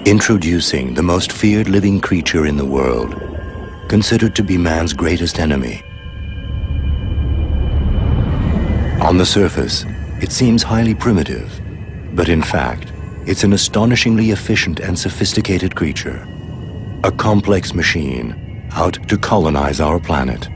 Introducing the most feared living creature in the world, considered to be man's greatest enemy. On the surface, it seems highly primitive, but in fact, it's an astonishingly efficient and sophisticated creature. A complex machine out to colonize our planet.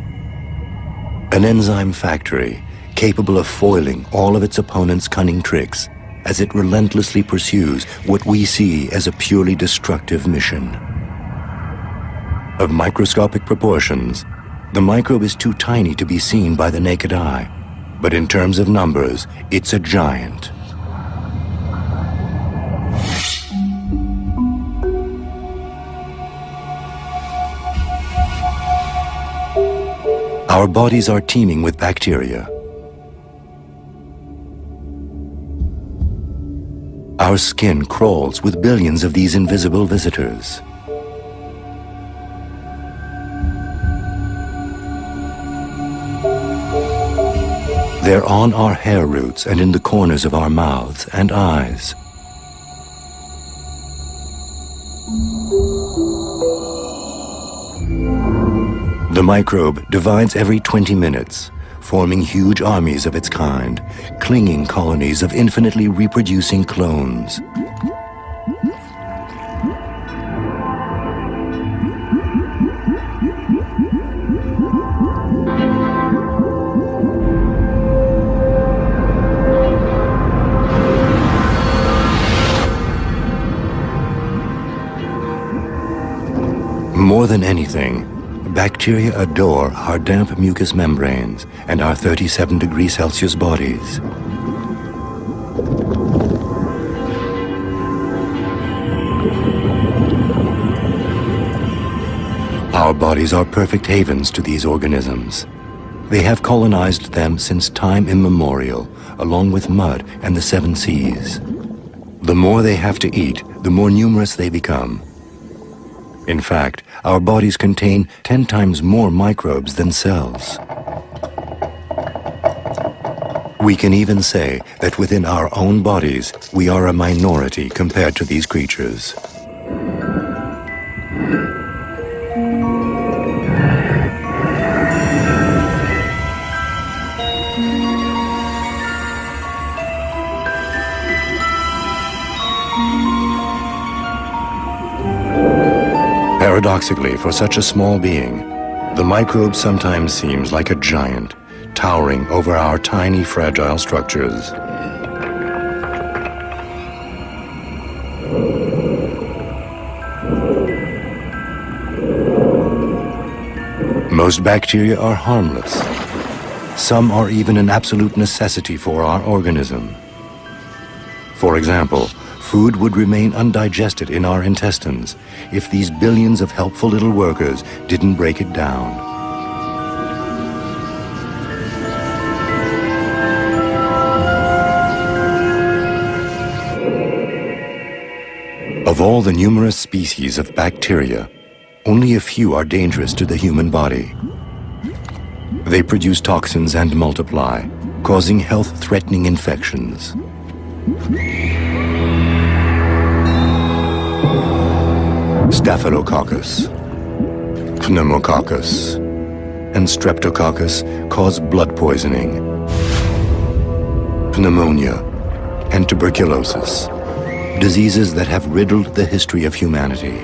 An enzyme factory capable of foiling all of its opponent's cunning tricks as it relentlessly pursues what we see as a purely destructive mission. Of microscopic proportions, the microbe is too tiny to be seen by the naked eye, but in terms of numbers, it's a giant. Our bodies are teeming with bacteria. Our skin crawls with billions of these invisible visitors. They're on our hair roots and in the corners of our mouths and eyes. The microbe divides every 20 minutes, forming huge armies of its kind, clinging colonies of infinitely reproducing clones. More than anything, bacteria adore our damp mucous membranes and our 37 degrees Celsius bodies. Our bodies are perfect havens to these organisms. They have colonized them since time immemorial, along with mud and the 7 seas. The more they have to eat, the more numerous they become. In fact, our bodies contain 10 times more microbes than cells. We can even say that within our own bodies, we are a minority compared to these creatures. Paradoxically, for such a small being, the microbe sometimes seems like a giant, towering over our tiny, fragile structures. Most bacteria are harmless. Some are even an absolute necessity for our organism. For example, food would remain undigested in our intestines if these billions of helpful little workers didn't break it down. Of all the numerous species of bacteria, only a few are dangerous to the human body. They produce toxins and multiply, causing health-threatening infections. Staphylococcus, pneumococcus, and streptococcus cause blood poisoning, pneumonia, and tuberculosis, diseases that have riddled the history of humanity.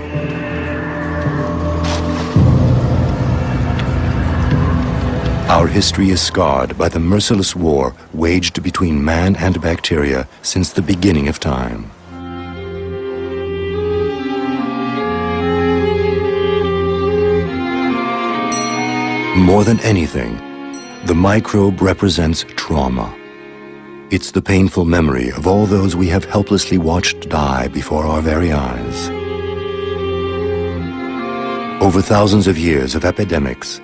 Our history is scarred by the merciless war waged between man and bacteria since the beginning of time. More than anything, the microbe represents trauma. It's the painful memory of all those we have helplessly watched die before our very eyes. Over thousands of years of epidemics,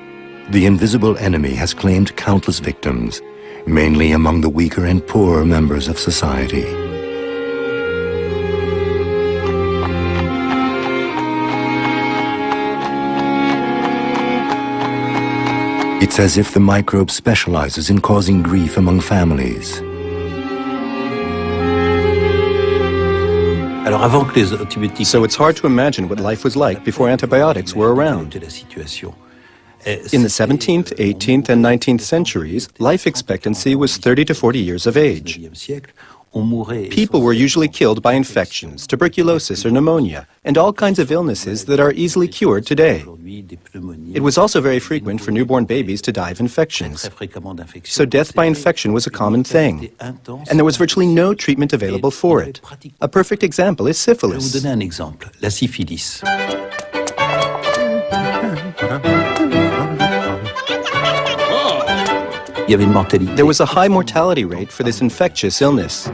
the invisible enemy has claimed countless victims, mainly among the weaker and poorer members of society. It's as if the microbe specializes in causing grief among families. So it's hard to imagine what life was like before antibiotics were around. In the 17th, 18th, and 19th centuries, life expectancy was 30 to 40 years of age. People were usually killed by infections, tuberculosis or pneumonia, and all kinds of illnesses that are easily cured today. It was also very frequent for newborn babies to die of infections. So death by infection was a common thing, and there was virtually no treatment available for it. A perfect example is syphilis. There was a high mortality rate for this infectious illness.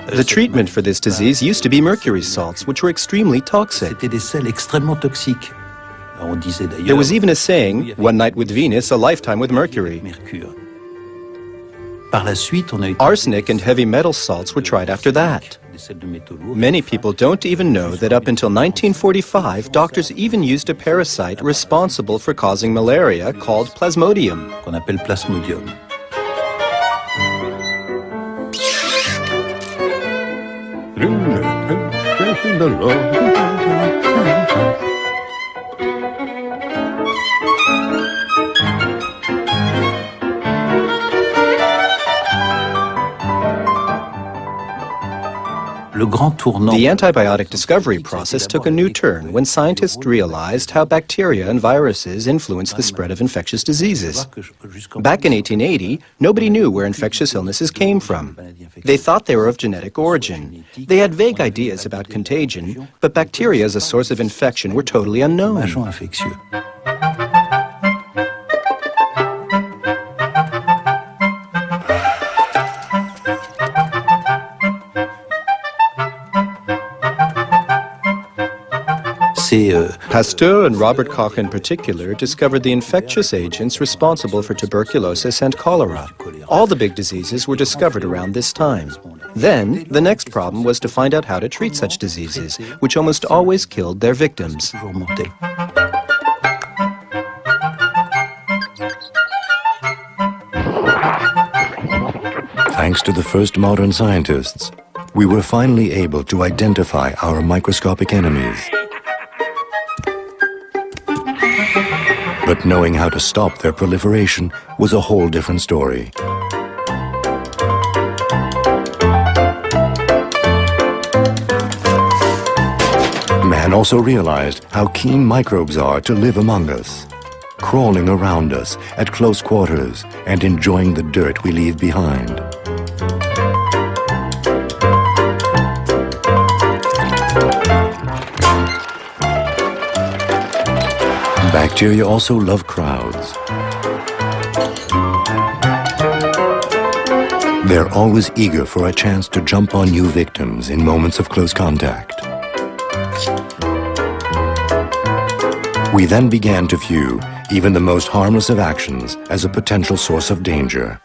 The treatment for this disease used to be mercury salts, which were extremely toxic. There was even a saying, one night with Venus, a lifetime with Mercury. Arsenic and heavy metal salts were tried after that. Many people don't even know that up until 1945, doctors even used a parasite responsible for causing malaria called Plasmodium. The antibiotic discovery process took a new turn when scientists realized how bacteria and viruses influence the spread of infectious diseases. Back in 1880, nobody knew where infectious illnesses came from. They thought they were of genetic origin. They had vague ideas about contagion, but bacteria as a source of infection were totally unknown. Pasteur and Robert Koch in particular discovered the infectious agents responsible for tuberculosis and cholera. All the big diseases were discovered around this time. Then, the next problem was to find out how to treat such diseases, which almost always killed their victims. Thanks to the first modern scientists, we were finally able to identify our microscopic enemies. But knowing how to stop their proliferation was a whole different story. Man also realized how keen microbes are to live among us, crawling around us at close quarters and enjoying the dirt we leave behind. Bacteria also love crowds. They're always eager for a chance to jump on new victims in moments of close contact. We then began to view even the most harmless of actions as a potential source of danger.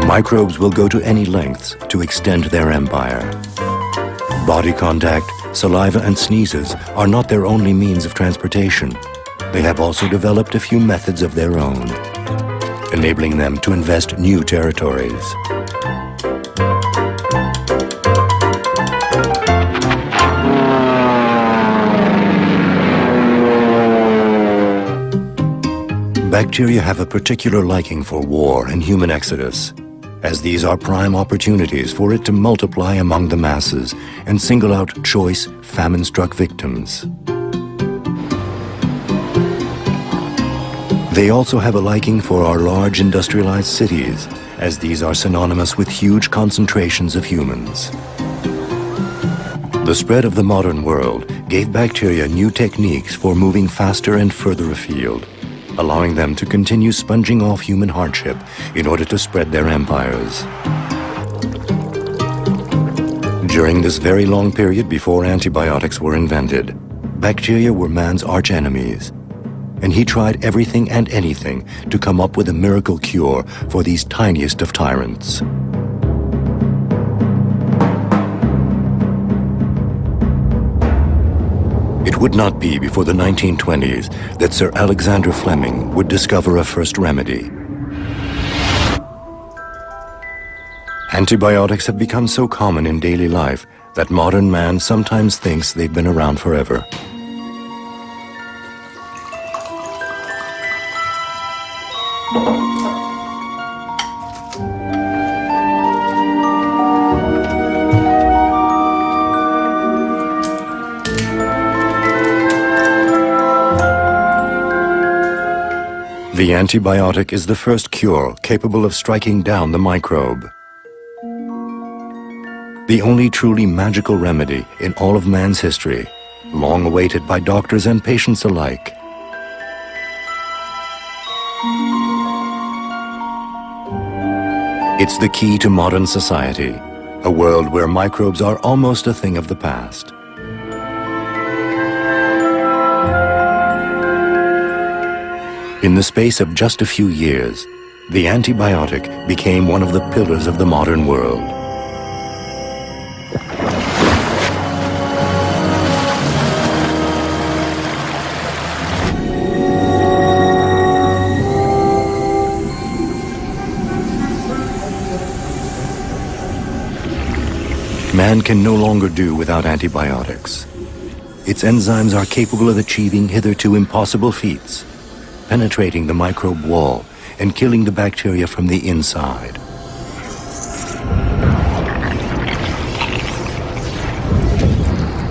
Microbes will go to any lengths to extend their empire. Body contact, saliva and sneezes are not their only means of transportation. They have also developed a few methods of their own, enabling them to invest new territories. Bacteria have a particular liking for war and human exodus, as these are prime opportunities for it to multiply among the masses and single out choice, famine-struck victims. They also have a liking for our large industrialized cities, as these are synonymous with huge concentrations of humans. The spread of the modern world gave bacteria new techniques for moving faster and further afield, allowing them to continue sponging off human hardship in order to spread their empires. During this very long period before antibiotics were invented, bacteria were man's arch-enemies, and he tried everything and anything to come up with a miracle cure for these tiniest of tyrants. It It would not be before the 1920s that Sir Alexander Fleming would discover a first remedy. Antibiotics have become so common in daily life that modern man sometimes thinks they've been around forever. The antibiotic is the first cure capable of striking down the microbe. The only truly magical remedy in all of man's history, long awaited by doctors and patients alike. It's the key to modern society, a world where microbes are almost a thing of the past. In the space of just a few years, the antibiotic became one of the pillars of the modern world. Man can no longer do without antibiotics. Its enzymes are capable of achieving hitherto impossible feats, penetrating the microbe wall and killing the bacteria from the inside.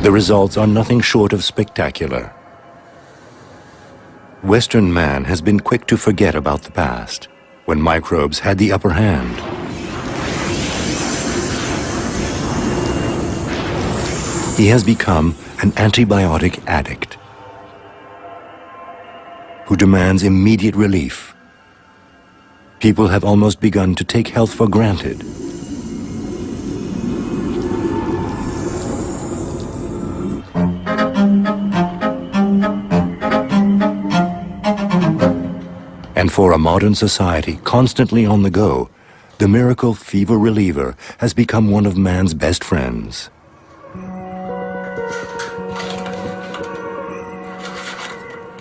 The results are nothing short of spectacular. Western man has been quick to forget about the past, when microbes had the upper hand. He has become an antibiotic addict who demands immediate relief. People have almost begun to take health for granted. And for a modern society constantly on the go, the miracle fever reliever has become one of man's best friends.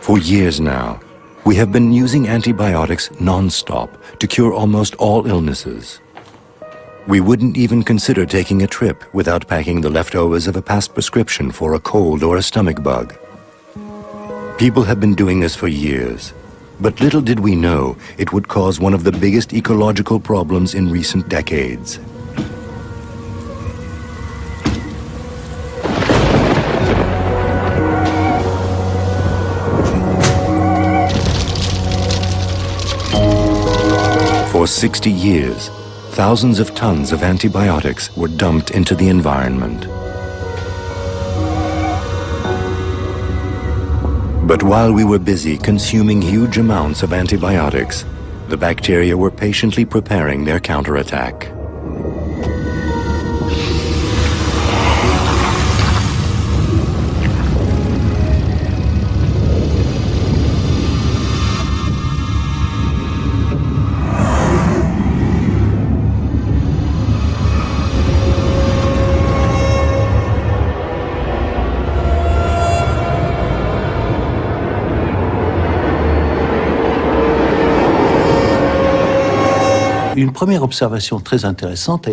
For years now, we have been using antibiotics non-stop to cure almost all illnesses. We wouldn't even consider taking a trip without packing the leftovers of a past prescription for a cold or a stomach bug. People have been doing this for years, but little did we know it would cause one of the biggest ecological problems in recent decades. For 60 years, thousands of tons of antibiotics were dumped into the environment. But while we were busy consuming huge amounts of antibiotics, the bacteria were patiently preparing their counterattack.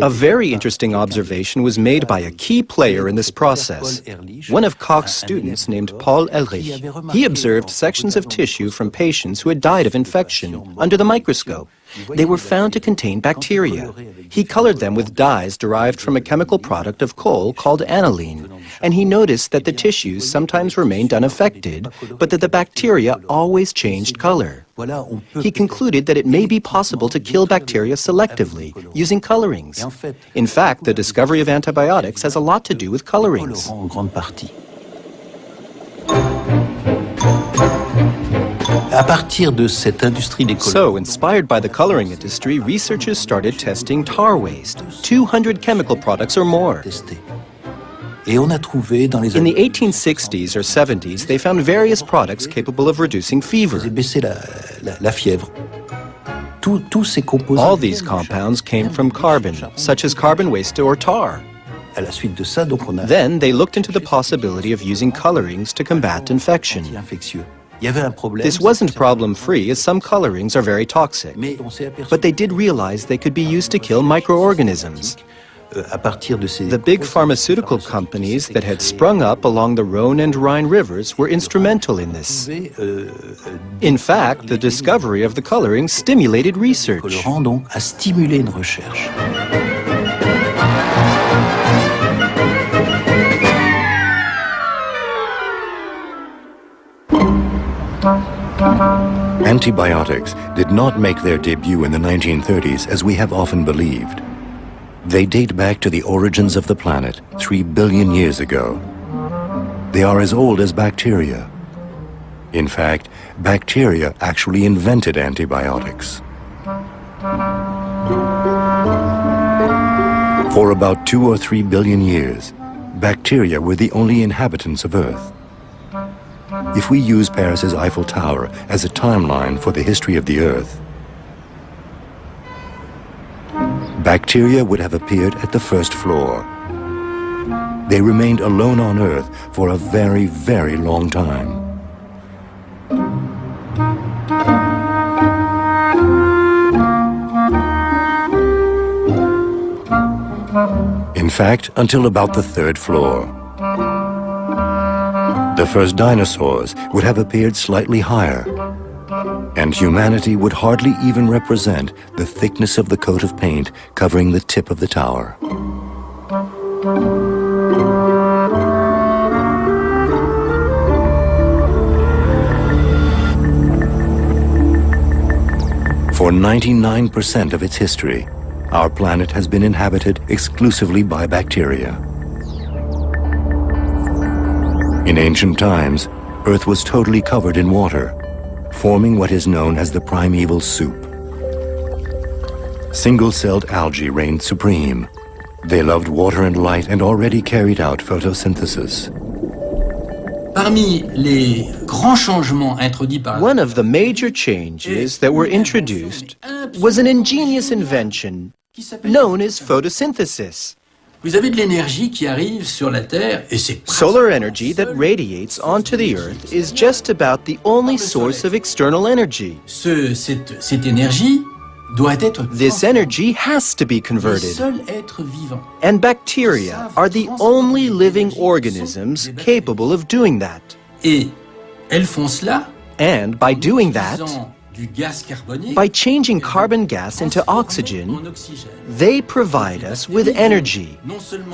A very interesting observation was made by a key player in this process, one of Koch's students named Paul Ehrlich. He observed sections of tissue from patients who had died of infection under the microscope. They were found to contain bacteria. He colored them with dyes derived from a chemical product of coal called aniline, and he noticed that the tissues sometimes remained unaffected, but that the bacteria always changed color. He concluded that it may be possible to kill bacteria selectively using colorings. In fact, the discovery of antibiotics has a lot to do with colorings. So, inspired by the coloring industry, researchers started testing tar waste, 200 chemical products or more. In the 1860s or 70s, they found various products capable of reducing fever. All these compounds came from carbon, such as carbon waste or tar. Then they looked into the possibility of using colorings to combat infection. This wasn't problem-free, as some colorings are very toxic, but they did realize they could be used to kill microorganisms. The big pharmaceutical companies that had sprung up along the Rhone and Rhine rivers were instrumental in this. In fact, the discovery of the coloring stimulated research. Antibiotics did not make their debut in the 1930s as we have often believed. They date back to the origins of the planet 3 billion years ago. They are as old as bacteria. In fact, bacteria actually invented antibiotics. For about 2 or 3 billion years, bacteria were the only inhabitants of Earth. If we use Paris's Eiffel Tower as a timeline for the history of the Earth, bacteria would have appeared at the first floor. They remained alone on Earth for a very, very long time. In fact, until about the third floor. The first dinosaurs would have appeared slightly higher, and humanity would hardly even represent the thickness of the coat of paint covering the tip of the tower. For 99% of its history, our planet has been inhabited exclusively by bacteria. In ancient times, Earth was totally covered in water, forming what is known as the primeval soup. Single-celled algae reigned supreme. They loved water and light and already carried out photosynthesis. One of the major changes that were introduced was an ingenious invention known as photosynthesis. Solar energy that radiates onto the Earth is just about the only source of external energy. This energy has to be converted. And bacteria are the only living organisms capable of doing that. And by doing that, by changing carbon gas into oxygen, they provide us with energy.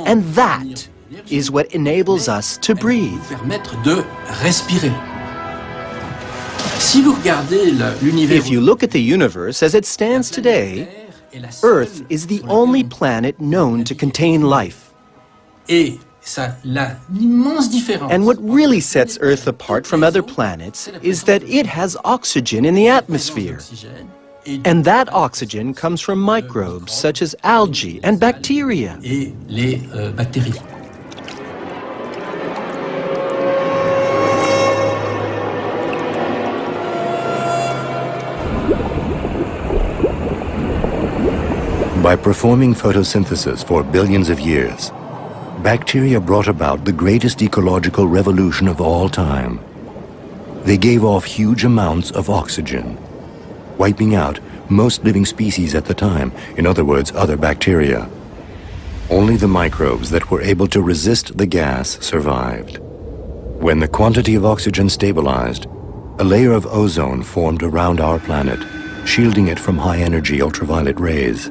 And that is what enables us to breathe. If you look at the universe as it stands today, Earth is the only planet known to contain life. And what really sets Earth apart from other planets is that it has oxygen in the atmosphere. And that oxygen comes from microbes such as algae and bacteria. By performing photosynthesis for billions of years, bacteria brought about the greatest ecological revolution of all time. They gave off huge amounts of oxygen, wiping out most living species at the time, in other words, other bacteria. Only the microbes that were able to resist the gas survived. When the quantity of oxygen stabilized, a layer of ozone formed around our planet, shielding it from high-energy ultraviolet rays.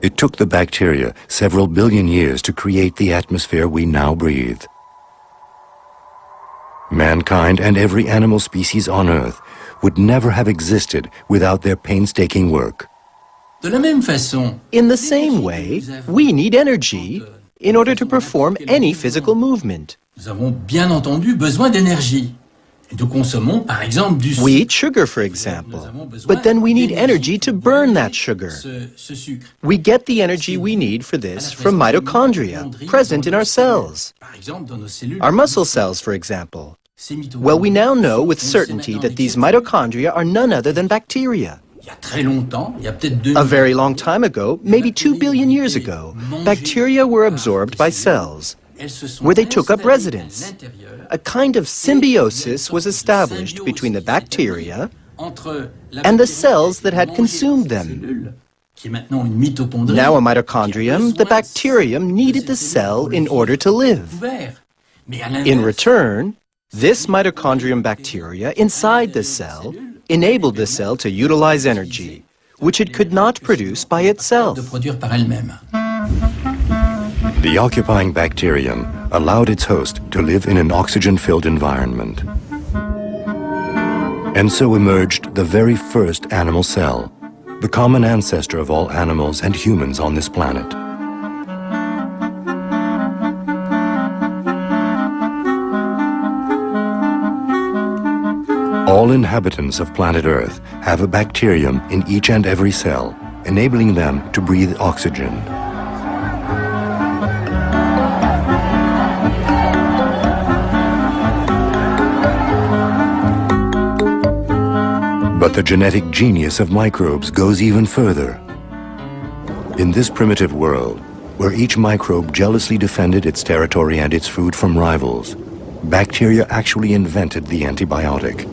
It took the bacteria several billion years to create the atmosphere we now breathe. Mankind and every animal species on Earth would never have existed without their painstaking work. In the same way, we need energy in order to perform any physical movement. We eat sugar, for example, but then we need energy to burn that sugar. We get the energy we need for this from mitochondria, present in our cells. Our muscle cells, for example. Well, we now know with certainty that these mitochondria are none other than bacteria. A very long time ago, maybe 2 billion years ago, bacteria were absorbed by cells, where they took up residence. A kind of symbiosis was established between the bacteria and the cells that had consumed them. Now a mitochondrium, the bacterium needed the cell in order to live. In return, this mitochondrium bacteria inside the cell enabled the cell to utilize energy, which it could not produce by itself. The occupying bacterium allowed its host to live in an oxygen-filled environment. And so emerged the very first animal cell, the common ancestor of all animals and humans on this planet. All inhabitants of planet Earth have a bacterium in each and every cell, enabling them to breathe oxygen. But the genetic genius of microbes goes even further. In this primitive world, where each microbe jealously defended its territory and its food from rivals, bacteria actually invented the antibiotic.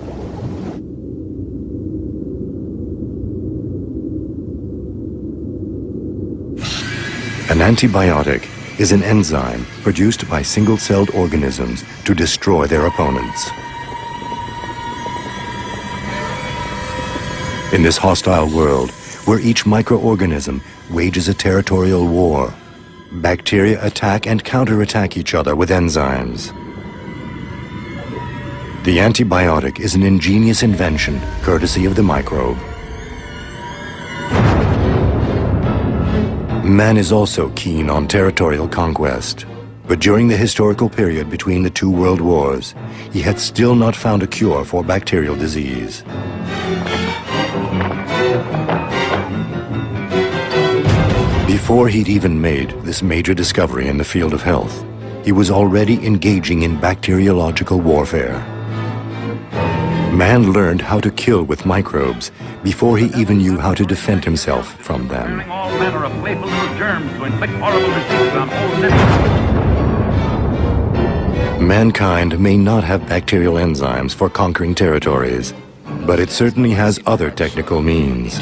An antibiotic is an enzyme produced by single-celled organisms to destroy their opponents. In this hostile world, where each microorganism wages a territorial war, bacteria attack and counterattack each other with enzymes. The antibiotic is an ingenious invention, courtesy of the microbe. Man is also keen on territorial conquest, but during the historical period between the two world wars, he had still not found a cure for bacterial disease. Before he'd even made this major discovery in the field of health, he was already engaging in bacteriological warfare. Man learned how to kill with microbes before he even knew how to defend himself from them. All manner of playful little germs to inflict horrible disease on whole cities. Mankind may not have bacterial enzymes for conquering territories, but it certainly has other technical means.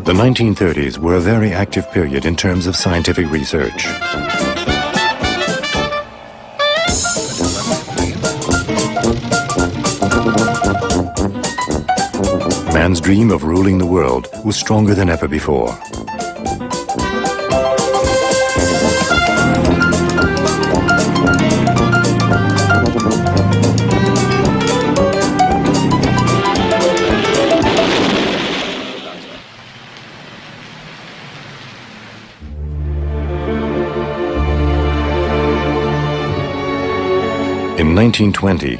The 1930s were a very active period in terms of scientific research. Man's dream of ruling the world was stronger than ever before. In 1920,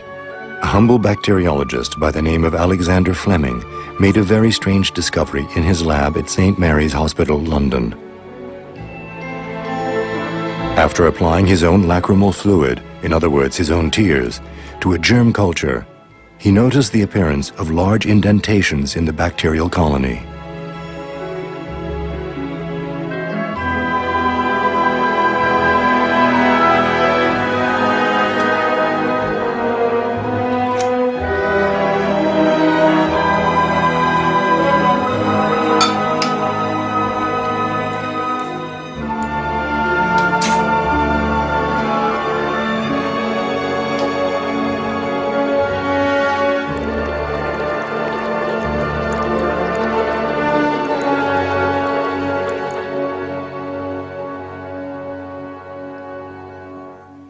a humble bacteriologist by the name of Alexander Fleming made a very strange discovery in his lab at St. Mary's Hospital, London. After applying his own lacrimal fluid, in other words his own tears, to a germ culture, he noticed the appearance of large indentations in the bacterial colony.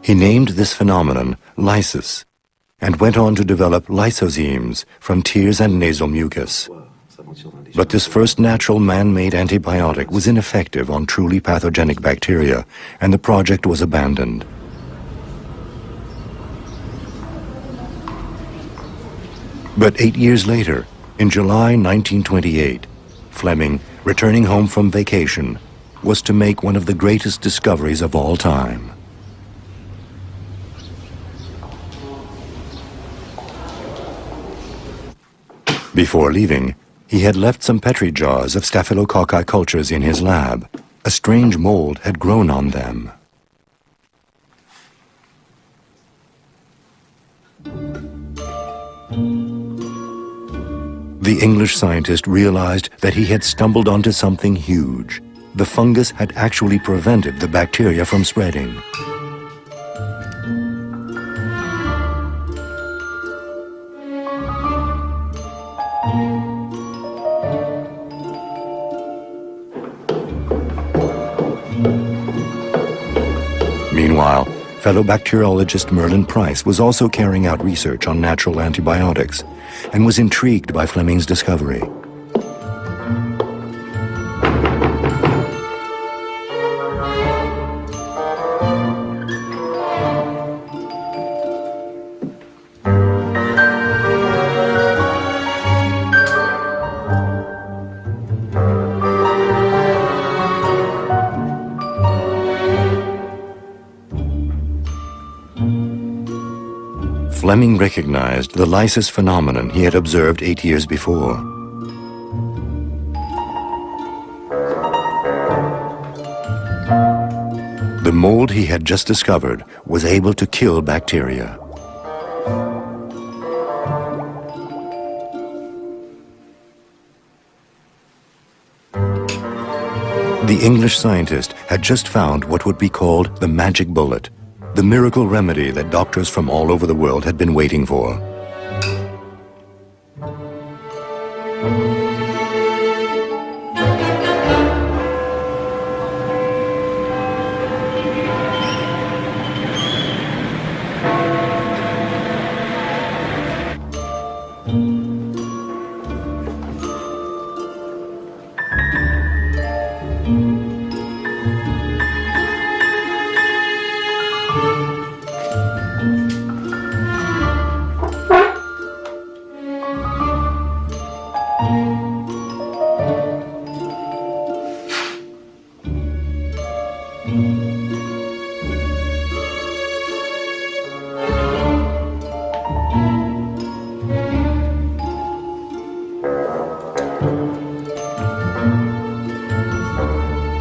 He named this phenomenon lysis, and went on to develop lysozymes from tears and nasal mucus. But this first natural man-made antibiotic was ineffective on truly pathogenic bacteria, and the project was abandoned. But 8 years later, in July 1928, Fleming, returning home from vacation, was to make one of the greatest discoveries of all time. Before leaving, he had left some Petri jars of staphylococci cultures in his lab. A strange mold had grown on them. The English scientist realized that he had stumbled onto something huge. The fungus had actually prevented the bacteria from spreading. Meanwhile, fellow bacteriologist Merlin Price was also carrying out research on natural antibiotics and was intrigued by Fleming's discovery. Fleming recognized the lysis phenomenon he had observed 8 years before. The mold he had just discovered was able to kill bacteria. The English scientist had just found what would be called the magic bullet, the miracle remedy that doctors from all over the world had been waiting for.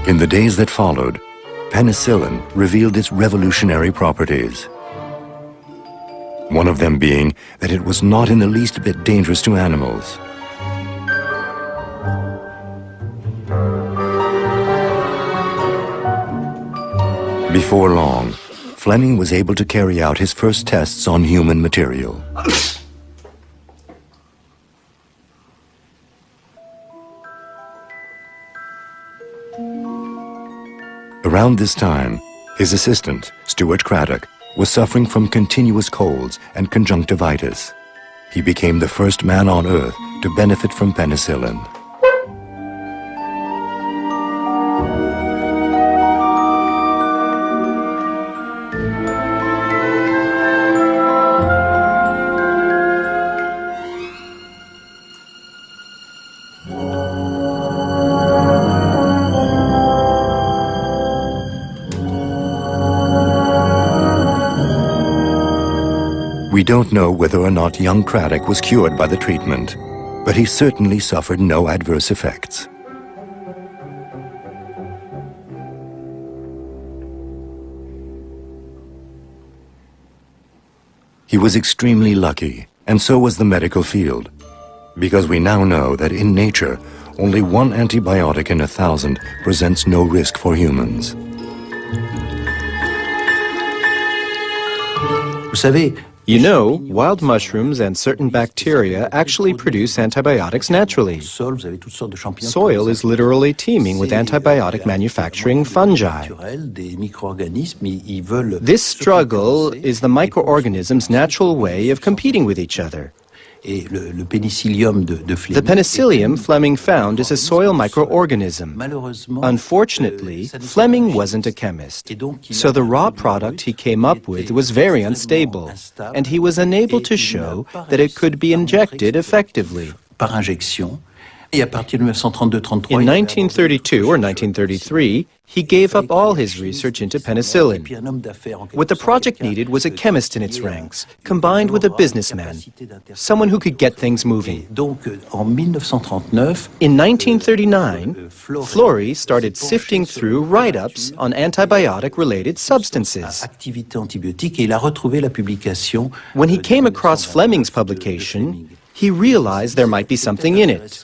In the days that followed, penicillin revealed its revolutionary properties. One of them being that it was not in the least bit dangerous to animals. Before long, Fleming was able to carry out his first tests on human material. Around this time, his assistant, Stuart Craddock, was suffering from continuous colds and conjunctivitis. He became the first man on Earth to benefit from penicillin. We don't know whether or not young Craddock was cured by the treatment, but he certainly suffered no adverse effects. He was extremely lucky, and so was the medical field, because we now know that in nature, only one antibiotic in 1,000 presents no risk for humans. You know, wild mushrooms and certain bacteria actually produce antibiotics naturally. Soil is literally teeming with antibiotic manufacturing fungi. This struggle is the microorganisms' natural way of competing with each other. Et le pénicillium de Fleming. The penicillium Fleming found is a soil microorganism. Unfortunately, Fleming wasn't a chemist, so the raw product he came up with was very unstable, and he was unable to show that it could be injected effectively. Par injection. Et à partir de 1932-33, in 1932 or 1933, he gave up all his research into penicillin. What the project needed was a chemist in its ranks, combined with a businessman, someone who could get things moving. In 1939, Fleury started sifting through write-ups on antibiotic-related substances. When he came across Fleming's publication, he realized there might be something in it.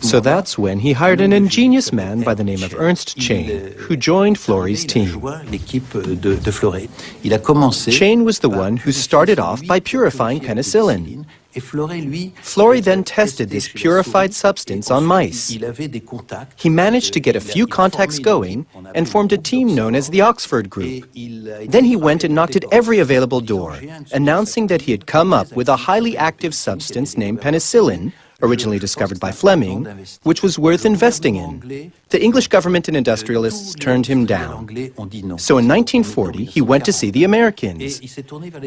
So that's when he hired an ingenious man by the name of Ernst Chain, who joined Fleury's team. Chain was the one who started off by purifying penicillin. Fleury then tested this purified substance on mice. He managed to get a few contacts going and formed a team known as the Oxford Group. Then he went and knocked at every available door, announcing that he had come up with a highly active substance named penicillin, originally discovered by Fleming, which was worth investing in. The English government and industrialists turned him down. So in 1940, he went to see the Americans,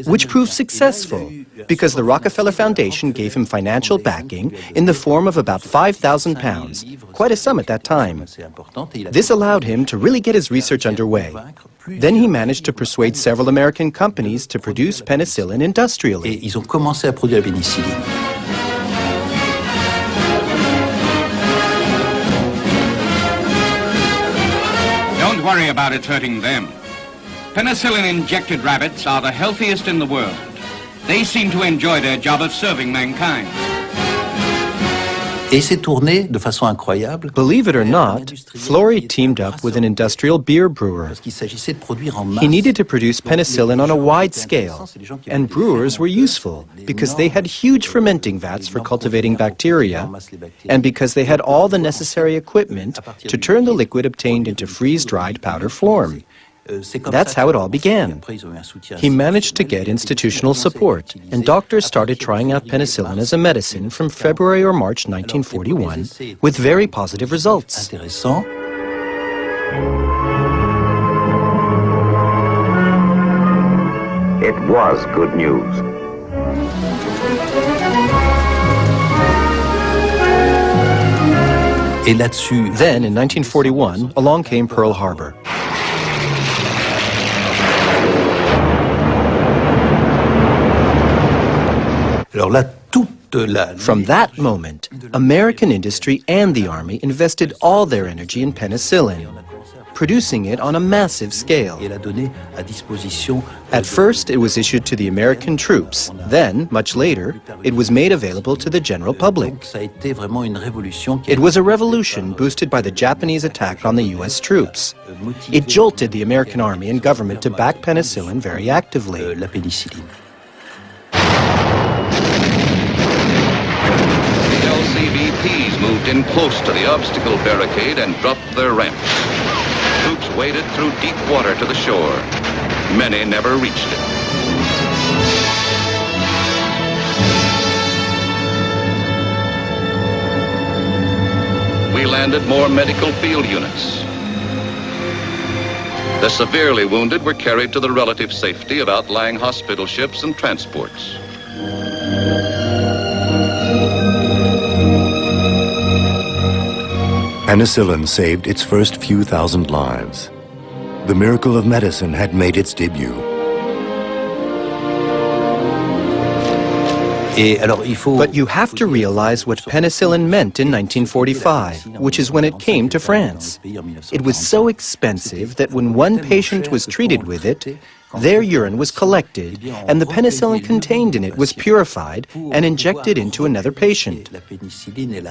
which proved successful because the Rockefeller Foundation gave him financial backing in the form of about £5,000, quite a sum at that time. This allowed him to really get his research underway. Then he managed to persuade several American companies to produce penicillin industrially. Don't worry about it hurting them. Penicillin-injected rabbits are the healthiest in the world. They seem to enjoy their job of serving mankind. Believe it or not, Fleury teamed up with an industrial beer brewer. He needed to produce penicillin on a wide scale, and brewers were useful because they had huge fermenting vats for cultivating bacteria, and because they had all the necessary equipment to turn the liquid obtained into freeze-dried powder form. That's how it all began. He managed to get institutional support, and doctors started trying out penicillin as a medicine from February or March 1941 with very positive results. It was good news. Then, in 1941, along came Pearl Harbor. From that moment, American industry and the Army invested all their energy in penicillin, producing it on a massive scale. At first, it was issued to the American troops. Then, much later, it was made available to the general public. It was a revolution boosted by the Japanese attack on the U.S. troops. It jolted the American Army and government to back penicillin very actively. LCVPs moved in close to the obstacle barricade and dropped their ramps. Troops waded through deep water to the shore. Many never reached it. We landed more medical field units. The severely wounded were carried to the relative safety of outlying hospital ships and transports. Penicillin saved its first few thousand lives. The miracle of medicine had made its debut. But you have to realize what penicillin meant in 1945, which is when it came to France. It was so expensive that when one patient was treated with it, their urine was collected, and the penicillin contained in it was purified and injected into another patient.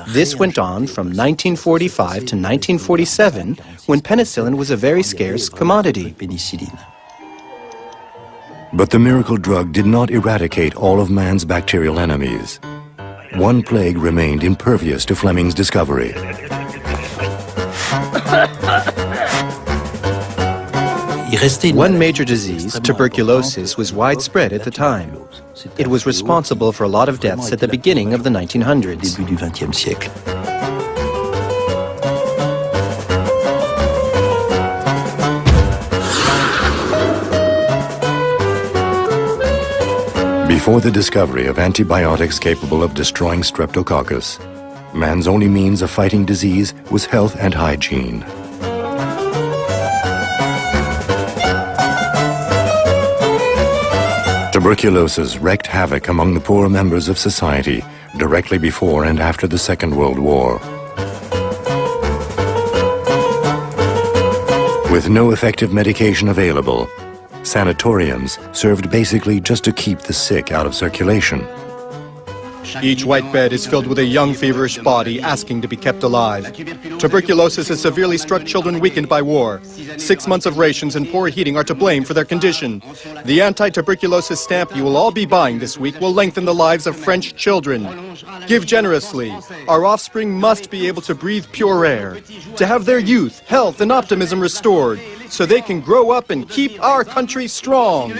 This went on from 1945 to 1947, when penicillin was a very scarce commodity. But the miracle drug did not eradicate all of man's bacterial enemies. One plague remained impervious to Fleming's discovery. One major disease, tuberculosis, was widespread at the time. It was responsible for a lot of deaths at the beginning of the 1900s. Début du XXe siècle. Before the discovery of antibiotics capable of destroying Streptococcus, man's only means of fighting disease was health and hygiene. Tuberculosis wreaked havoc among the poorer members of society directly before and after the Second World War. With no effective medication available, sanatoriums served basically just to keep the sick out of circulation. Each white bed is filled with a young, feverish body asking to be kept alive. Tuberculosis has severely struck children weakened by war. 6 months of rations and poor heating are to blame for their condition. The anti-tuberculosis stamp you will all be buying this week will lengthen the lives of French children. Give generously. Our offspring must be able to breathe pure air, to have their youth, health, and optimism restored, so they can grow up and keep our country strong.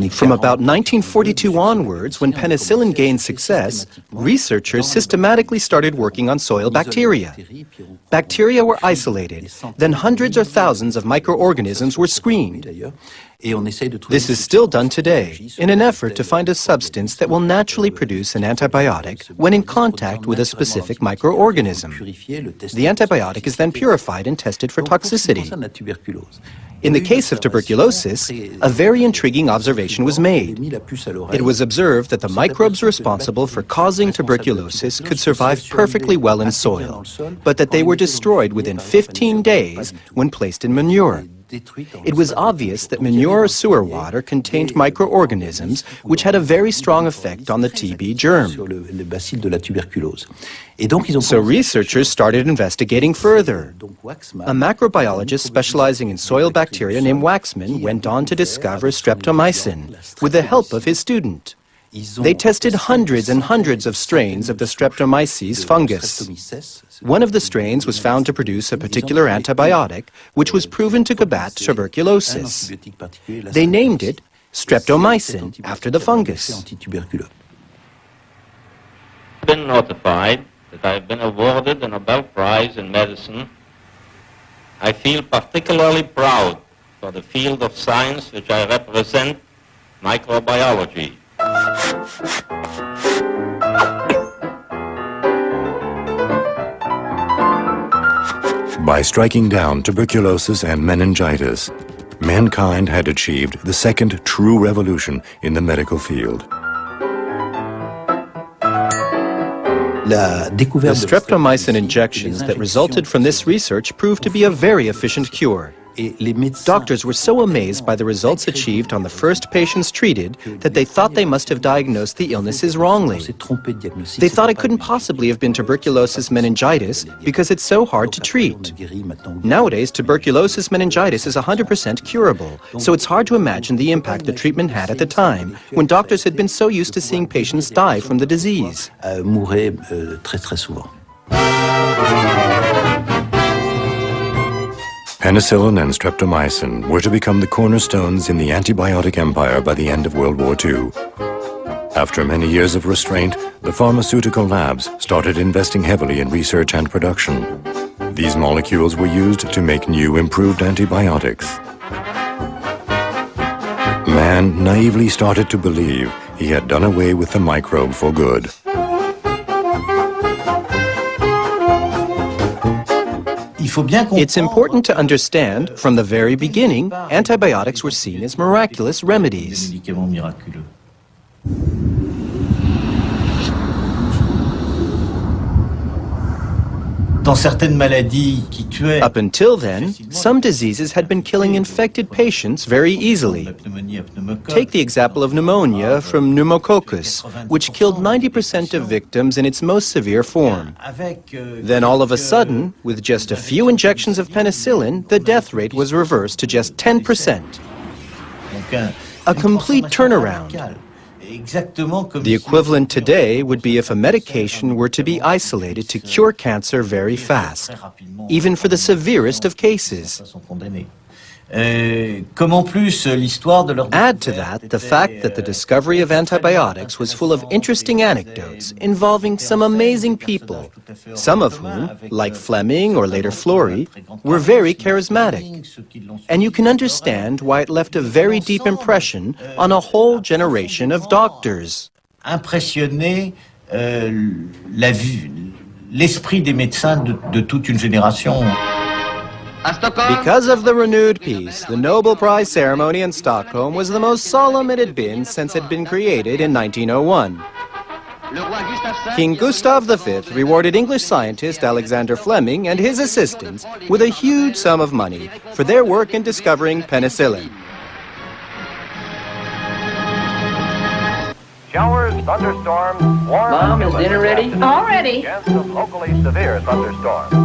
From about 1942 onwards, when penicillin gained success, researchers systematically started working on soil bacteria. Bacteria were isolated, then hundreds or thousands of microorganisms were screened. This is still done today, in an effort to find a substance that will naturally produce an antibiotic when in contact with a specific microorganism. The antibiotic is then purified and tested for toxicity. In the case of tuberculosis, a very intriguing observation was made. It was observed that the microbes responsible for causing tuberculosis could survive perfectly well in soil, but that they were destroyed within 15 days when placed in manure. It was obvious that manure or sewer water contained microorganisms which had a very strong effect on the TB germ. So researchers started investigating further. A macrobiologist specializing in soil bacteria named Waxman went on to discover streptomycin with the help of his student. They tested hundreds and hundreds of strains of the Streptomyces fungus. One of the strains was found to produce a particular antibiotic, which was proven to combat tuberculosis. They named it streptomycin after the fungus. I've been notified that I've been awarded the Nobel Prize in Medicine. I feel particularly proud for the field of science which I represent, microbiology. By striking down tuberculosis and meningitis, mankind had achieved the second true revolution in the medical field. The streptomycin injections that resulted from this research proved to be a very efficient cure. Doctors were so amazed by the results achieved on the first patients treated that they thought they must have diagnosed the illnesses wrongly. They thought it couldn't possibly have been tuberculosis meningitis because it's so hard to treat. Nowadays, tuberculosis meningitis is 100% curable, so it's hard to imagine the impact the treatment had at the time when doctors had been so used to seeing patients die from the disease. Penicillin and streptomycin were to become the cornerstones in the antibiotic empire by the end of World War II. After many years of restraint, the pharmaceutical labs started investing heavily in research and production. These molecules were used to make new, improved antibiotics. Man naively started to believe he had done away with the microbe for good. It's important to understand, from the very beginning, antibiotics were seen as miraculous remedies. Up until then, some diseases had been killing infected patients very easily. Take the example of pneumonia from pneumococcus, which killed 90% of victims in its most severe form. Then all of a sudden, with just a few injections of penicillin, the death rate was reversed to just 10%. A complete turnaround. The equivalent today would be if a medication were to be isolated to cure cancer very fast, even for the severest of cases. Add to that the fact that the discovery of antibiotics was full of interesting anecdotes involving some amazing people, some of whom, like Fleming or later Florey, were very charismatic. And you can understand why it left a very deep impression on a whole generation of doctors. Impressionner l'esprit des médecins de toute une génération. Because of the renewed peace, the Nobel Prize ceremony in Stockholm was the most solemn it had been since it had been created in 1901. King Gustav V rewarded English scientist Alexander Fleming and his assistants with a huge sum of money for their work in discovering penicillin. Showers, thunderstorms, warm Mom, is dinner ready? All ready. Chance of locally severe thunderstorms.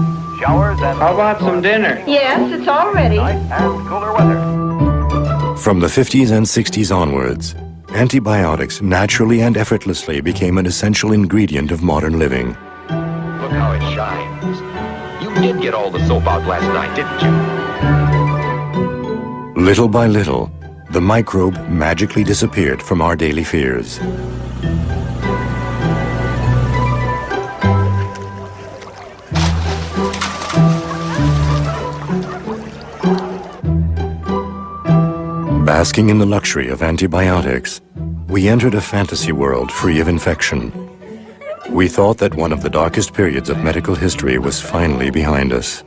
Showers and How about some dinner? Yes, it's all ready. night and cooler weather. From the 50s and 60s onwards, antibiotics naturally and effortlessly became an essential ingredient of modern living. Look how it shines. You did get all the soap out last night, didn't you? Little by little, the microbe magically disappeared from our daily fears. Basking in the luxury of antibiotics, we entered a fantasy world free of infection. We thought that one of the darkest periods of medical history was finally behind us.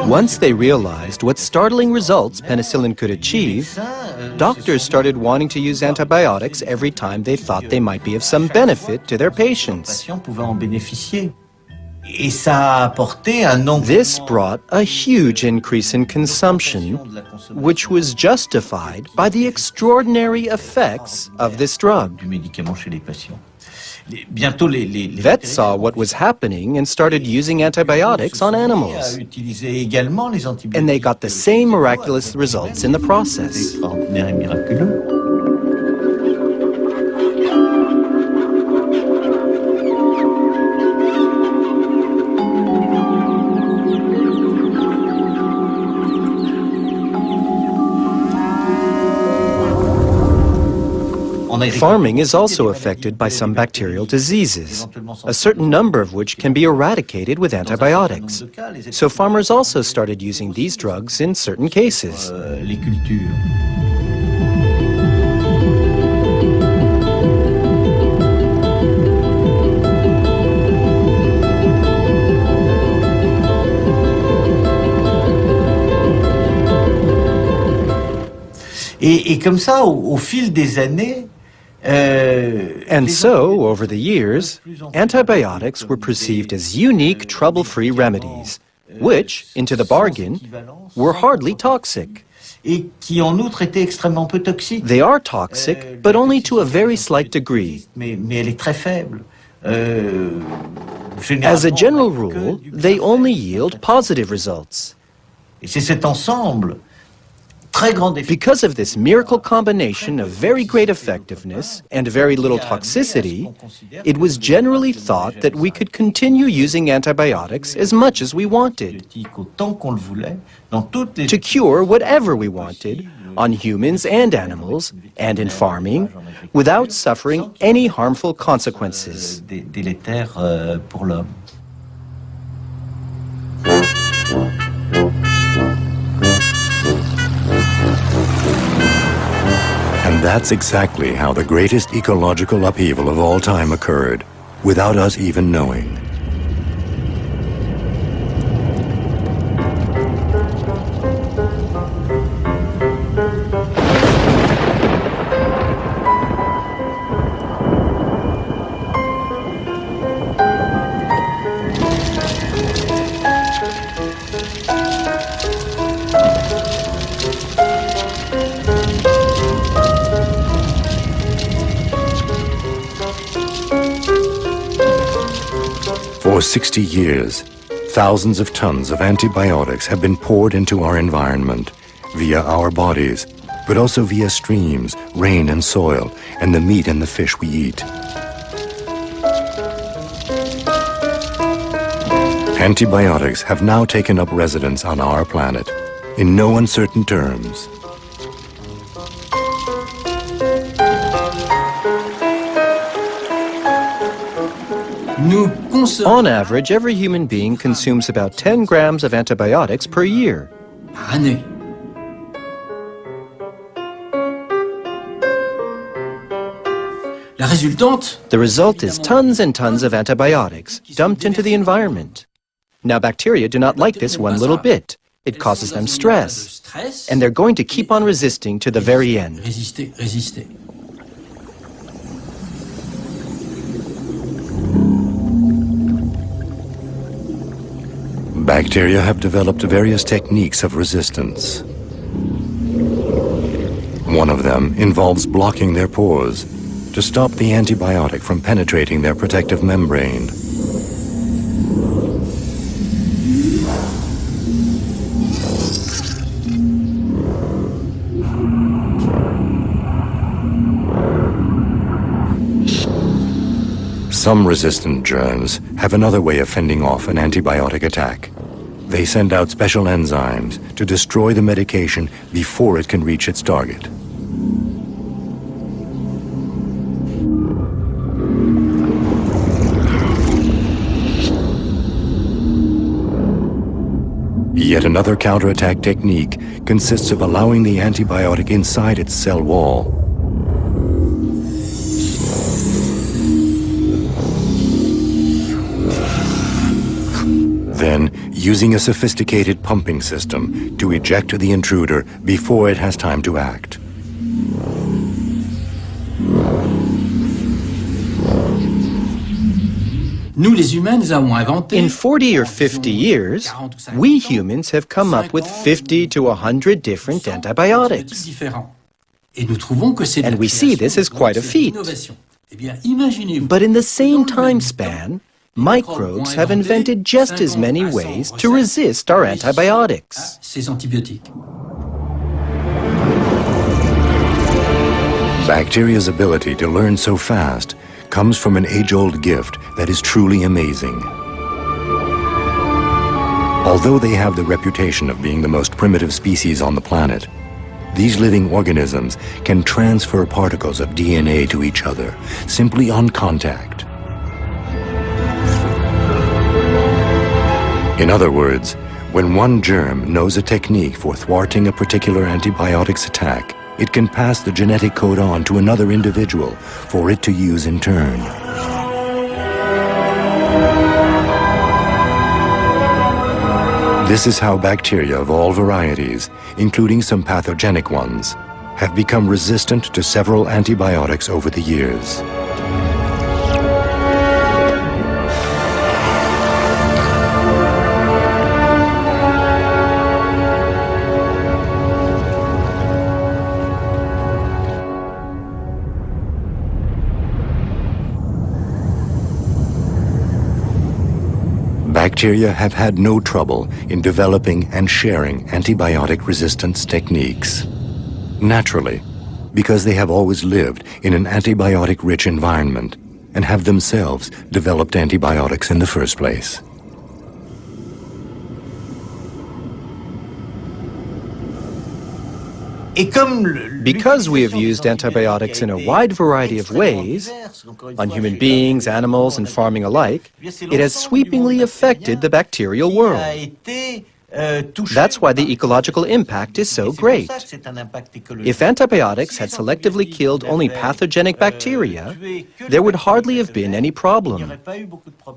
Once they realized what startling results penicillin could achieve, doctors started wanting to use antibiotics every time they thought they might be of some benefit to their patients. This brought a huge increase in consumption, which was justified by the extraordinary effects of this drug. Vets saw what was happening and started using antibiotics on animals. And they got the same miraculous results in the process. Farming is also affected by some bacterial diseases, a certain number of which can be eradicated with antibiotics. So farmers also started using these drugs in certain cases. Et comme ça, au fil des années, and so, over the years, antibiotics were perceived as unique, trouble-free remedies, which, into the bargain, were hardly toxic. et qui en outre était extrêmement peu toxique. They are toxic, but only to a very slight degree. Mais elle est très faible. As a general rule, they only yield positive results. Et c'est cet ensemble très grand défi. Because of this miracle combination of very great effectiveness and very little toxicity, it was generally thought that we could continue using antibiotics as much as we wanted, to cure whatever we wanted, on humans and animals, and in farming, without suffering any harmful consequences. Délétères pour l'homme. And that's exactly how the greatest ecological upheaval of all time occurred, without us even knowing. For 60 years, thousands of tons of antibiotics have been poured into our environment via our bodies but also via streams, rain and soil, and the meat and the fish we eat. Antibiotics have now taken up residence on our planet, in no uncertain terms. On average, every human being consumes about 10 grams of antibiotics per year. The result is tons and tons of antibiotics dumped into the environment. Now, bacteria do not like this one little bit. It causes them stress, and they're going to keep on resisting to the very end. Bacteria have developed various techniques of resistance. One of them involves blocking their pores to stop the antibiotic from penetrating their protective membrane. Some resistant germs have another way of fending off an antibiotic attack. They send out special enzymes to destroy the medication before it can reach its target. Yet another counterattack technique consists of allowing the antibiotic inside its cell wall. Then, using a sophisticated pumping system to eject the intruder before it has time to act. In 40 or 50 years, we humans have come up with 50 to 100 different antibiotics. And we see this as quite a feat. But in the same time span, microbes have invented just as many ways to resist our antibiotics. Bacteria's ability to learn so fast comes from an age-old gift that is truly amazing. Although they have the reputation of being the most primitive species on the planet, these living organisms can transfer particles of DNA to each other simply on contact. In other words, when one germ knows a technique for thwarting a particular antibiotic's attack, it can pass the genetic code on to another individual for it to use in turn. This is how bacteria of all varieties, including some pathogenic ones, have become resistant to several antibiotics over the years. Bacteria have had no trouble in developing and sharing antibiotic resistance techniques. Naturally, because they have always lived in an antibiotic-rich environment and have themselves developed antibiotics in the first place. Because we have used antibiotics in a wide variety of ways, on human beings, animals, and farming alike, it has sweepingly affected the bacterial world. That's why the ecological impact is so great. If antibiotics had selectively killed only pathogenic bacteria, there would hardly have been any problem.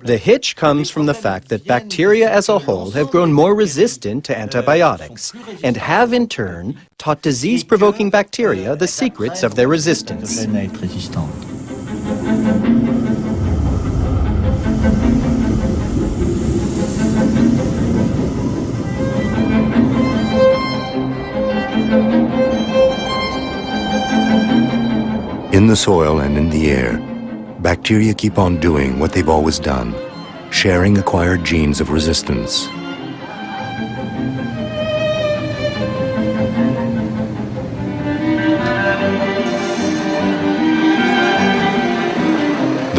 The hitch comes from the fact that bacteria as a whole have grown more resistant to antibiotics and have in turn taught disease-provoking bacteria the secrets of their resistance. In the soil and in the air, bacteria keep on doing what they've always done, sharing acquired genes of resistance.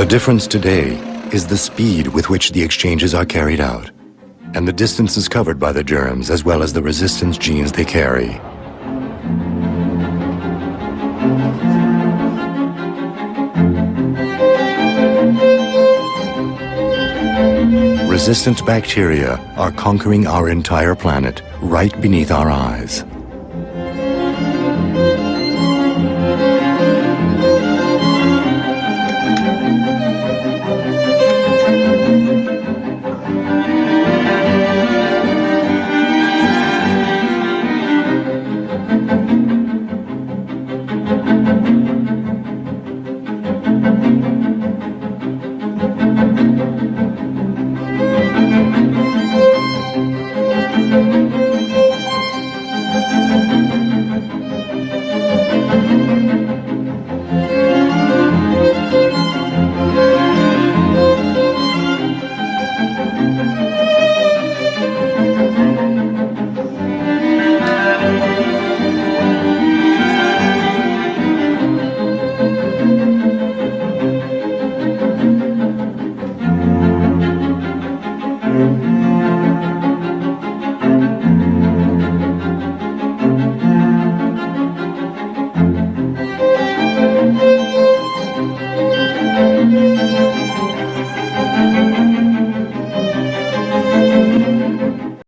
The difference today is the speed with which the exchanges are carried out, and the distances covered by the germs, as well as the resistance genes they carry. Resistant bacteria are conquering our entire planet right beneath our eyes.